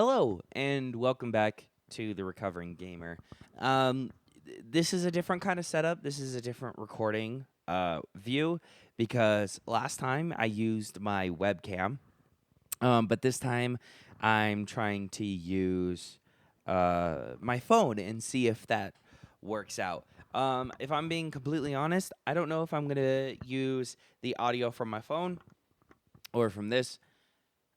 Hello, and welcome back to the Recovering Gamer. Um, this is a different kind of setup. This is a different recording view because last time I used my webcam, but this time I'm trying to use my phone and see if that works out. If I'm being completely honest, I don't know if I'm going to use the audio from my phone or from this.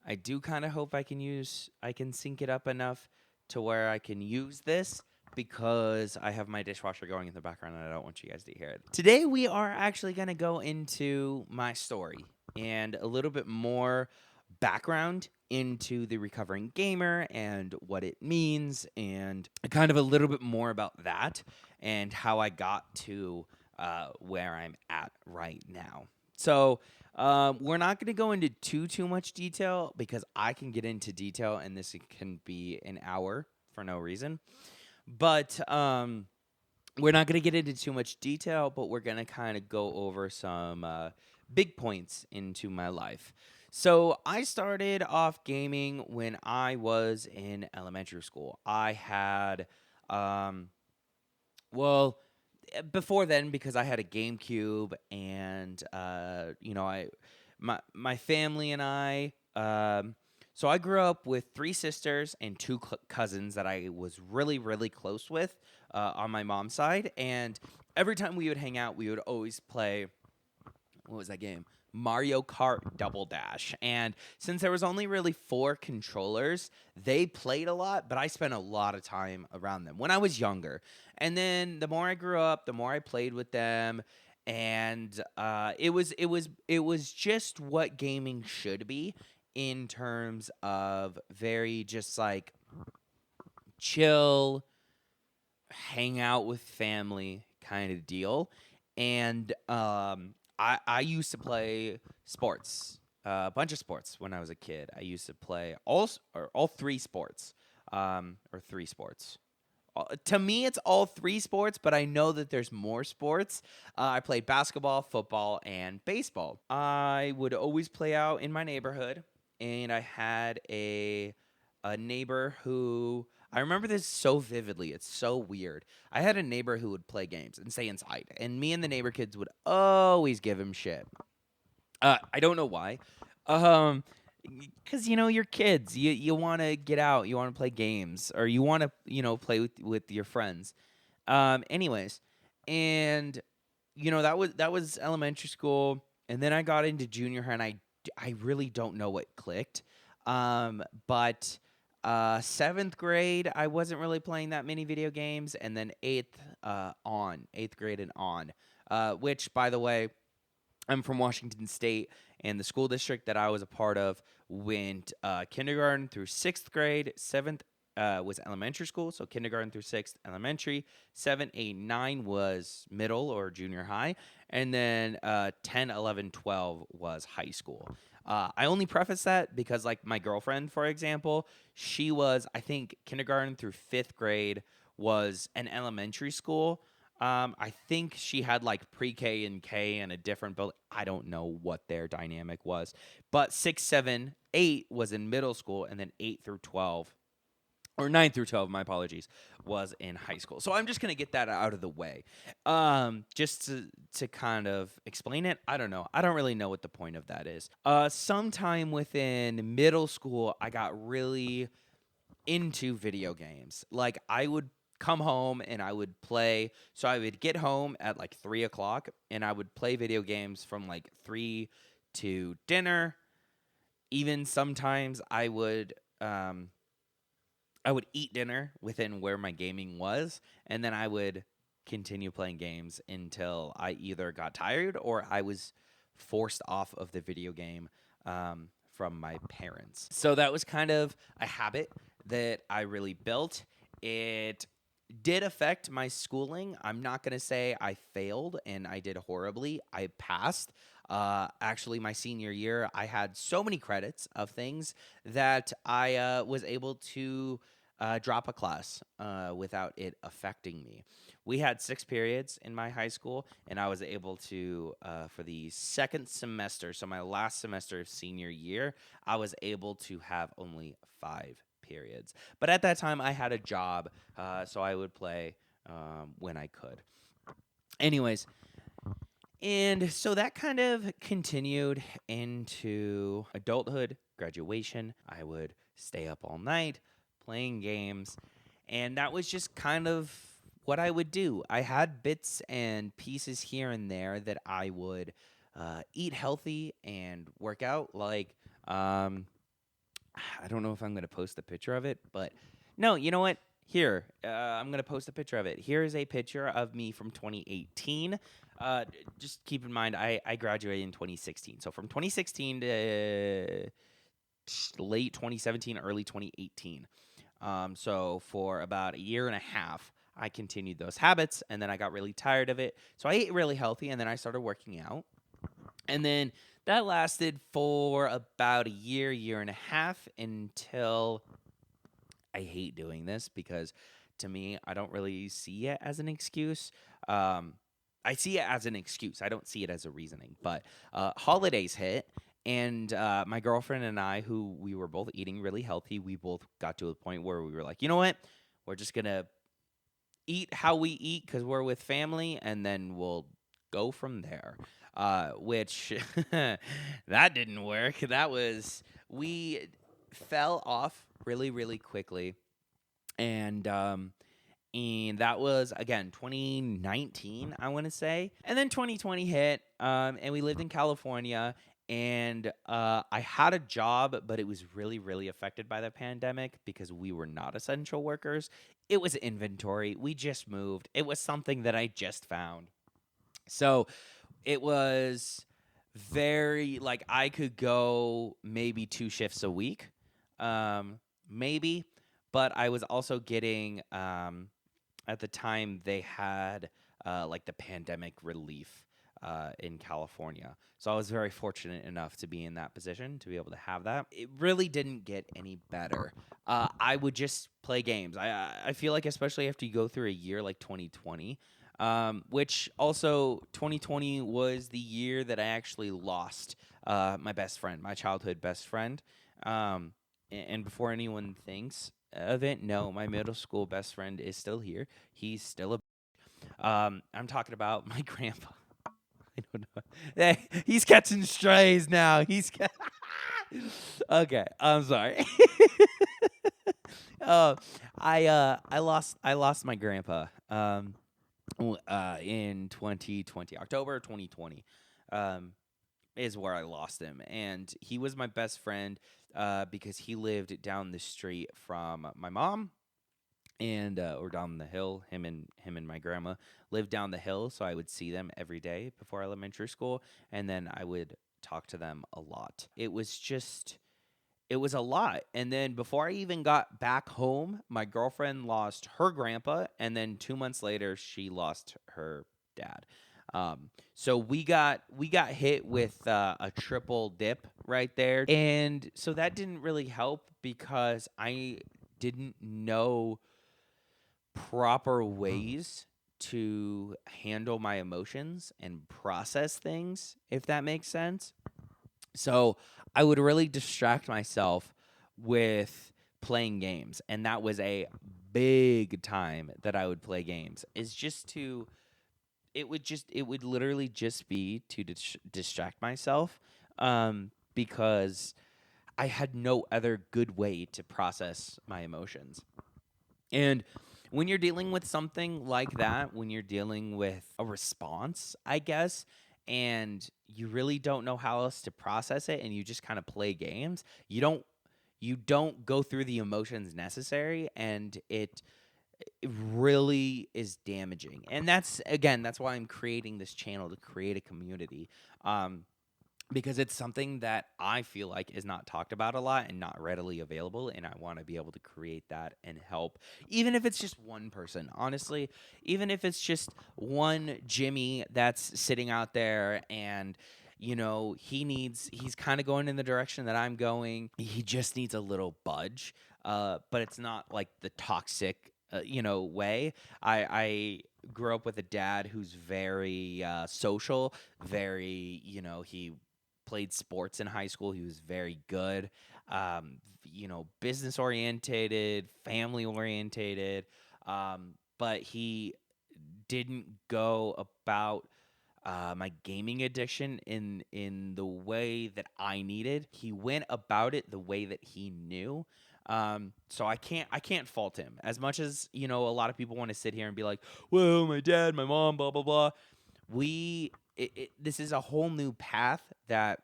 I do kind of hope I can sync it up enough to where I can use this because I have my dishwasher going in the background and I don't want you guys to hear it. Today we are actually going to go into my story and a little bit more background into the recovering gamer and what it means and kind of a little bit more about that and how I got to where I'm at right now. So, we're not going to go into too much detail because I can get into detail and this can be an hour for no reason. But we're not going to get into too much detail, but we're going to kind of go over some big points into my life. So I started off gaming when I was in elementary school. I had, um, well, before then, because I had a GameCube, and my family and I. So I grew up with three sisters and two cousins that I was really close with on my mom's side, and every time we would hang out, we would always play. What was that game? Mario Kart Double Dash. And since there was only really four controllers, they played a lot, but I spent a lot of time around them when I was younger. And then the more I grew up, the more I played with them, and it was just what gaming should be in terms of very just like chill, hang out with family kind of deal. And I used to play sports, a bunch of sports when I was a kid. I used to play all three sports, or three sports. To me, it's all three sports, but I know that there's more sports. I played basketball, football, and baseball. I would always play out in my neighborhood, and I had a neighbor who I remember this so vividly. It's so weird. I had a neighbor who would play games and stay inside, and me and the neighbor kids would always give him shit. I don't know why. Um, because you're kids. You want to get out. You want to play games, or you want to play with your friends. Anyways, and that was elementary school, and then I got into junior high, and I really don't know what clicked. But seventh grade, I wasn't really playing that many video games, and then eighth grade and on, which by the way, I'm from Washington State, and the school district that I was a part of went kindergarten through sixth grade. Seventh was elementary school, so kindergarten through sixth, elementary. 7, 8, 9 was middle or junior high, and then 10, 11, 12 was high school. I only preface that because, like, my girlfriend, for example, she was, I think, kindergarten through fifth grade was an elementary school. I think she had like pre-K and K and a different building. I don't know what their dynamic was, but 6, 7, 8 was in middle school, and then 8 through 12, or 9 through 12, my apologies, was in high school. So I'm just gonna get that out of the way, just to kind of explain it. I don't know. I don't really know what the point of that is. Sometime within middle school, I got really into video games. Like, I would come home and I would play. So I would get home at like 3 o'clock, and I would play video games from like 3 to dinner. Even sometimes I would eat dinner within where my gaming was, and then I would continue playing games until I either got tired or I was forced off of the video game from my parents. So that was kind of a habit that I really built. It did affect my schooling. I'm not going to say I failed and I did horribly. I passed. Actually, my senior year, I had so many credits of things that I was able to drop a class without it affecting me. We had 6 periods in my high school, and I was able to, for the second semester, so my last semester of senior year, I was able to have only 5 periods. But at that time, I had a job, so I would play when I could. Anyways, and so that kind of continued into adulthood, graduation. I would stay up all night playing games, and that was just kind of what I would do. I had bits and pieces here and there that I would eat healthy and work out. Like, I don't know if I'm going to post the picture of it, but no, you know what? Here, I'm going to post a picture of it. Here is a picture of me from 2018. Just keep in mind, I graduated in 2016. So from 2016 to late 2017, early 2018. So for about a year and a half, I continued those habits, and then I got really tired of it. So I ate really healthy, and then I started working out. And then that lasted for about a year, year and a half until I hate doing this because to me, I don't really see it as an excuse. I see it as an excuse. I don't see it as a reasoning. But holidays hit, and my girlfriend and I, who we were both eating really healthy, we both got to a point where we were like, you know what? We're just going to eat how we eat because we're with family, and then we'll go from there. Which that didn't work. We fell off really, really quickly. And that was again 2019, I want to say, and then 2020 hit, and we lived in California, and I had a job, but it was really, really affected by the pandemic because we were not essential workers. It was inventory. We just moved. It was something that I just found. So it was very like I could go maybe 2 shifts a week, maybe, but I was also getting at the time they had like the pandemic relief in California. So I was very fortunate enough to be in that position to be able to have that. It really didn't get any better. I would just play games. I feel like especially after you go through a year like 2020, which also 2020 was the year that I actually lost my best friend, my childhood best friend. And before anyone thinks of it, no, my middle school best friend is still here. He's still I'm talking about my grandpa. I don't know. Hey, he's catching strays now. Okay. I'm sorry. uh, I lost my grandpa. In 2020, October 2020, is where I lost him, and he was my best friend because he lived down the street from my mom, and or down the hill. Him and my grandma lived down the hill, so I would see them every day before elementary school, and then I would talk to them a lot. It was a lot. And then before I even got back home, my girlfriend lost her grandpa, and then 2 months later, she lost her dad. So we got hit with a triple dip right there, and so that didn't really help because I didn't know proper ways to handle my emotions and process things, if that makes sense. So I would really distract myself with playing games, and that was a big time that I would play games. Is just to it would literally just be to distract myself, because I had no other good way to process my emotions. And when you're dealing with something like that, when you're dealing with a response, I guess, and you really don't know how else to process it and you just kind of play games, you don't go through the emotions necessary, and it really is damaging. And that's why I'm creating this channel, to create a community. Because it's something that I feel like is not talked about a lot and not readily available, and I want to be able to create that and help, even if it's just one person. Honestly, even if it's just one Jimmy that's sitting out there, and he's kind of going in the direction that I'm going. He just needs a little budge, but it's not like the toxic, way. I grew up with a dad who's very social, very, he played sports in high school. He was very good. business orientated, family orientated. But he didn't go about my gaming addiction in the way that I needed. He went about it the way that he knew. So I can't fault him as much as a lot of people want to sit here and be like, "Well, my dad, my mom, blah blah blah." This is a whole new path that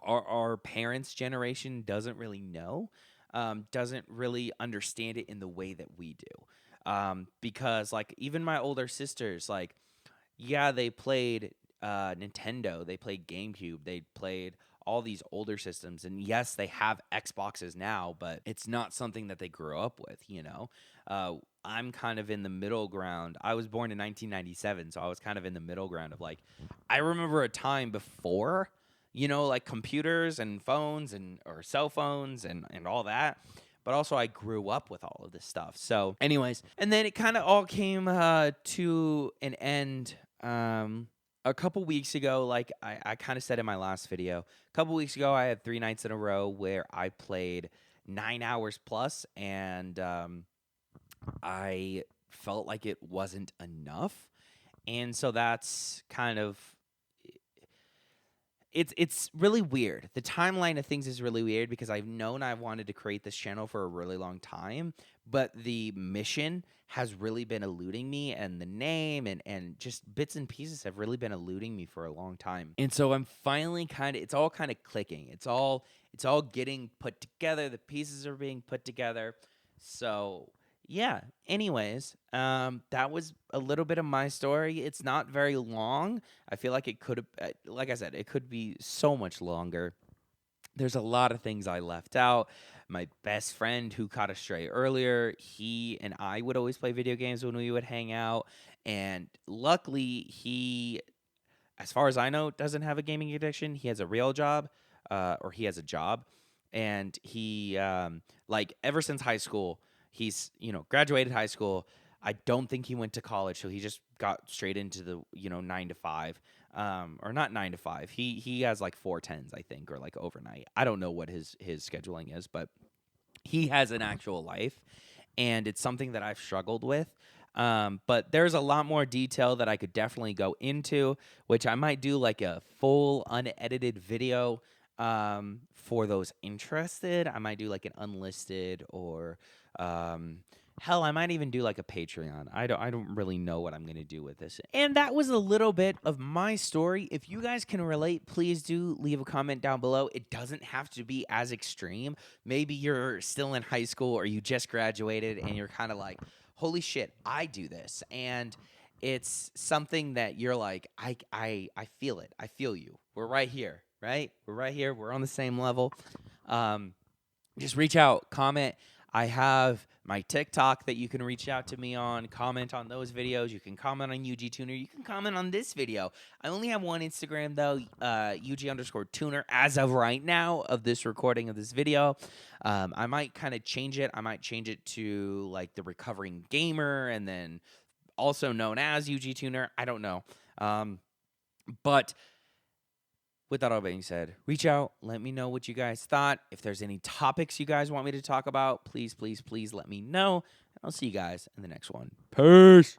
our parents' generation doesn't really know, doesn't really understand it in the way that we do. Because like even my older sisters, like yeah, they played Nintendo, they played GameCube, they played all these older systems, and yes, they have Xboxes now, but it's not something that they grew up with. I'm kind of in the middle ground. I was born in 1997, so I was kind of in the middle ground of like, I remember a time before, like computers and phones and or cell phones and all that. But also, I grew up with all of this stuff. So, anyways, and then it kind of all came to an end a couple weeks ago. Like I kind of said in my last video, a couple weeks ago, I had 3 nights in a row where I played 9 hours plus, and I felt like it wasn't enough. And so that's kind of it's really weird. The timeline of things is really weird because I've known I've wanted to create this channel for a really long time, but the mission has really been eluding me, and the name and just bits and pieces have really been eluding me for a long time. And so I'm finally it's all kind of clicking. It's all getting put together. The pieces are being put together. So yeah. Anyways, that was a little bit of my story. It's not very long. I feel like it could have, like I said, it could be so much longer. There's a lot of things I left out. My best friend who caught a stray earlier, he and I would always play video games when we would hang out. And luckily, he, as far as I know, doesn't have a gaming addiction. He has a real job, or he has a job. And he, like, ever since high school, he's, graduated high school. I don't think he went to college, so he just got straight into the, 9 to 5. Or not 9 to 5. He has like 4 10s, I think, or like overnight. I don't know what his scheduling is, but he has an actual life, and it's something that I've struggled with. But there's a lot more detail that I could definitely go into, which I might do like a full unedited video for those interested. I might do like an unlisted, or hell, I might even do like a Patreon. I don't really know what I'm gonna do with this. And that was a little bit of my story. If you guys can relate, please do leave a comment down below. It doesn't have to be as extreme. Maybe you're still in high school or you just graduated and you're kind of like, holy shit, I do this. And it's something that you're like, I feel it. I feel you. We're right here, right? We're right here. We're on the same level. Just reach out, comment. I have my TikTok that you can reach out to me on. Comment on those videos. You can comment on UG Tuner. You can comment on this video. I only have one Instagram, though, UG_Tuner, as of right now of this recording of this video. I might kind of change it. I might change it to, like, the Recovering Gamer, and then also known as UG Tuner. I don't know. But with that all being said, reach out. Let me know what you guys thought. If there's any topics you guys want me to talk about, please, please, please let me know. I'll see you guys in the next one. Peace.